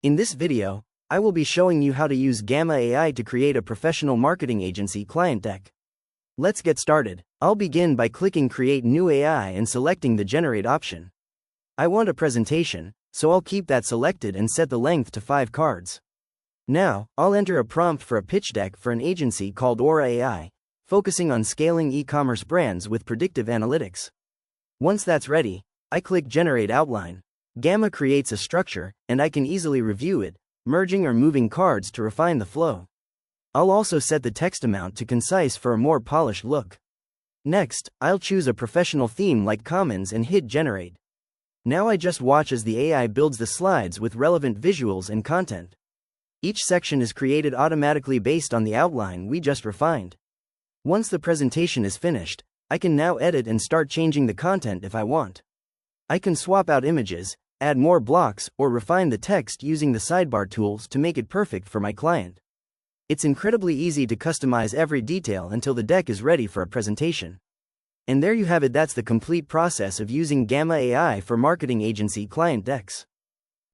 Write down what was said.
In this video, I will be showing you how to use Gamma AI to create a professional marketing agency client deck. Let's get started. I'll begin by clicking Create New AI and selecting the Generate option. I want a presentation, so I'll keep that selected and set the length to 5 cards. Now, I'll enter a prompt for a pitch deck for an agency called Aura AI, focusing on scaling e-commerce brands with predictive analytics. Once that's ready, I click Generate Outline. Gamma creates a structure, and I can easily review it, merging or moving cards to refine the flow. I'll also set the text amount to concise for a more polished look. Next, I'll choose a professional theme like Commons and hit Generate. Now I just watch as the AI builds the slides with relevant visuals and content. Each section is created automatically based on the outline we just refined. Once the presentation is finished, I can now edit and start changing the content if I want. I can swap out images, add more blocks, or refine the text using the sidebar tools to make it perfect for my client. It's incredibly easy to customize every detail until the deck is ready for a presentation. And there you have it. That's the complete process of using Gamma AI for marketing agency client decks.